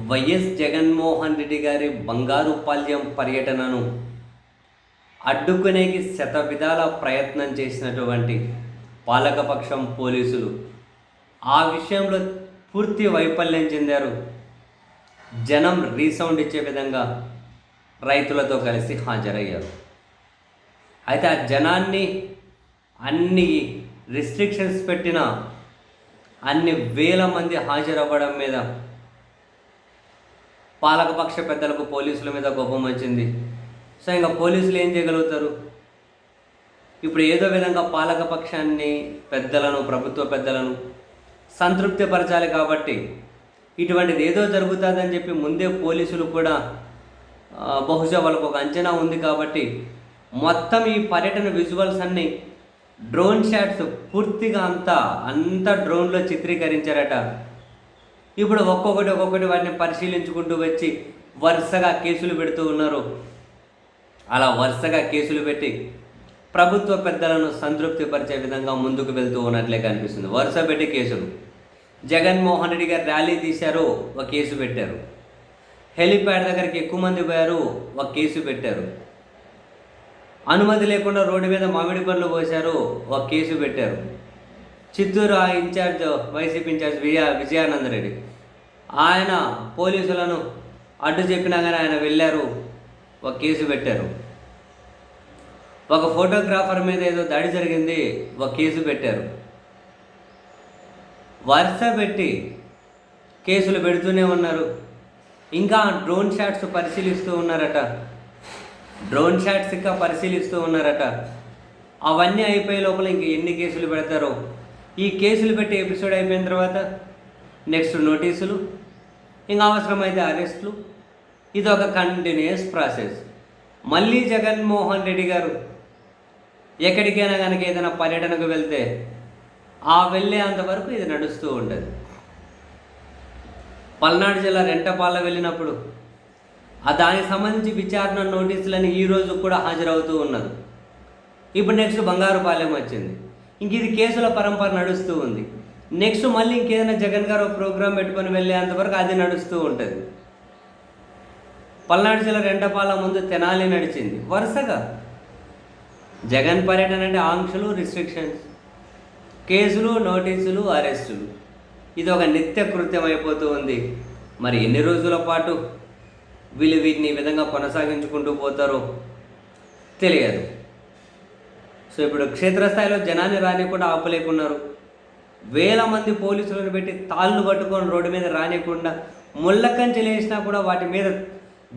YS Jaganmohan Reddy గారి బంగారుపాళ్యం పర్యటనను అడ్డుకునేకి శతవిధాల ప్రయత్నం చేసినటువంటి పాలకపక్షం పోలీసులు ఆ విషయంలో పూర్తి వైఫల్యం చెందారు. జనం రీసౌండ్ ఇచ్చే విధంగా రైతులతో కలిసి హాజరయ్యారు. అయితే ఆ జనాన్ని అన్ని రిస్ట్రిక్షన్స్ పెట్టిన అన్ని వేల మంది హాజరవ్వడం మీద పాలకపక్ష పెద్దలకు పోలీసుల మీద కోపం వచ్చింది. సో ఇంకా పోలీసులు ఏం చేయగలుగుతారు? ఇప్పుడు ఏదో విధంగా పాలకపక్షాన్ని పెద్దలను, ప్రభుత్వ పెద్దలను సంతృప్తిపరచాలి కాబట్టి ఇటువంటిది ఏదో జరుగుతుందని చెప్పి ముందే పోలీసులు కూడా బహుశా వాళ్ళకు ఒక అంచనా ఉంది కాబట్టి మొత్తం ఈ పర్యటన విజువల్స్ అన్నీ డ్రోన్ షాట్స్ పూర్తిగా అంతా డ్రోన్లో చిత్రీకరించారట. ఇప్పుడు ఒక్కొక్కటి వాటిని పరిశీలించుకుంటూ వచ్చి వరుసగా కేసులు పెడుతూ ఉన్నారు. అలా వరుసగా కేసులు పెట్టి ప్రభుత్వ పెద్దలను సంతృప్తిపరిచే విధంగా ముందుకు వెళ్తూ ఉన్నట్లే కనిపిస్తుంది. వరుస పెట్టి కేసులు. జగన్మోహన్ రెడ్డి గారు ర్యాలీ తీశారు, ఒక కేసు పెట్టారు. హెలిప్యాడ్ దగ్గరికి ఎక్కువ మంది పోయారు, ఒక కేసు పెట్టారు. అనుమతి లేకుండా రోడ్డు మీద మామిడి పండ్లు పోశారు, ఒక కేసు పెట్టారు. చిత్తూరు ఇన్ఛార్జ్, వైసీపీ ఇన్ఛార్జ్ విజయానందరెడ్డి, ఆయన పోలీసులను అడ్డు చెప్పినా కానీ ఆయన వెళ్ళారు, ఒక కేసు పెట్టారు. ఒక ఫోటోగ్రాఫర్ మీద ఏదో దాడి జరిగింది, ఒక కేసు పెట్టారు. వరుస పెట్టి కేసులు పెడుతూనే ఉన్నారు. ఇంకా డ్రోన్ షాట్స్ పరిశీలిస్తూ ఉన్నారట. అవన్నీ అయిపోయే లోపల ఇంక ఎన్ని కేసులు పెడతారో. ఈ కేసులు పెట్టి ఎపిసోడ్ అయిపోయిన తర్వాత నెక్స్ట్ నోటీసులు, ఇంకా అవసరమైతే అరెస్టులు. ఇది ఒక కంటిన్యూస్ ప్రాసెస్. మళ్ళీ జగన్మోహన్ రెడ్డి గారు ఎక్కడికైనా కనుక ఏదైనా పర్యటనకు వెళ్తే ఆ వెళ్ళే అంతవరకు ఇది నడుస్తూ ఉంటుంది. పల్నాడు జిల్లా రెంటపాల వెళ్ళినప్పుడు దానికి సంబంధించి విచారణ నోటీసులని ఈరోజు కూడా హాజరవుతూ ఉన్నది. ఇప్పుడు నెక్స్ట్ బంగారుపాలెం వచ్చింది. ఇంక ఇది కేసుల పరంపర నడుస్తూ ఉంది. నెక్స్ట్ మళ్ళీ ఇంకేదైనా జగన్ గారు ప్రోగ్రాం పెట్టుకొని వెళ్ళేంతవరకు అది నడుస్తూ ఉంటుంది. పల్నాడు జిల్లా రెంటపాల ముందు తెనాలి నడిచింది. వరుసగా జగన్ పర్యటన అంటే ఆంక్షలు, రిస్ట్రిక్షన్స్, కేసులు, నోటీసులు, అరెస్టులు. ఇది ఒక నిత్య కృత్యం అయిపోతూ ఉంది. మరి ఎన్ని రోజుల పాటు వీటిని ఈ విధంగా కొనసాగించుకుంటూ పోతారో తెలియదు. సో ఇప్పుడు క్షేత్రస్థాయిలో జనాన్ని రానికుండా ఆపలేకున్నారు. వేల మంది పోలీసులను పెట్టి తాళ్ళు పట్టుకొని రోడ్డు మీద రానికుండా ముళ్ళకంచెలు వేసినా కూడా వాటి మీద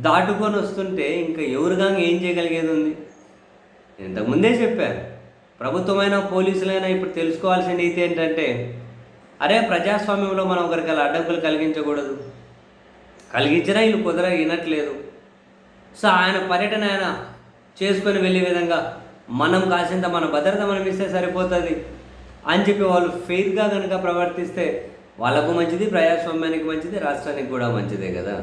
దాటుకొని వస్తుంటే ఇంకా ఎవరుగా ఏం చేయగలిగేది ఉంది? ఇంతకుముందే చెప్పారు, ప్రభుత్వమైనా పోలీసులైనా ఇప్పుడు తెలుసుకోవాల్సిన నీతి ఏంటంటే, అరే ప్రజాస్వామ్యంలో మనం ఒకరికి అలా అడ్డంకులు కలిగించకూడదు. కలిగించినా వీళ్ళు వినట్లేదు. సో ఆయన పర్యటన ఆయన చేసుకొని వెళ్ళే విధంగా మనం కాసింత మన భద్రత మనం ఇస్తే సరిపోతుంది అని చెప్పి వాళ్ళు ఫెయిర్గా కనుక ప్రవర్తిస్తే వాళ్ళకు మంచిది, ప్రజాస్వామ్యానికి మంచిది, రాష్ట్రానికి కూడా మంచిదే కదా.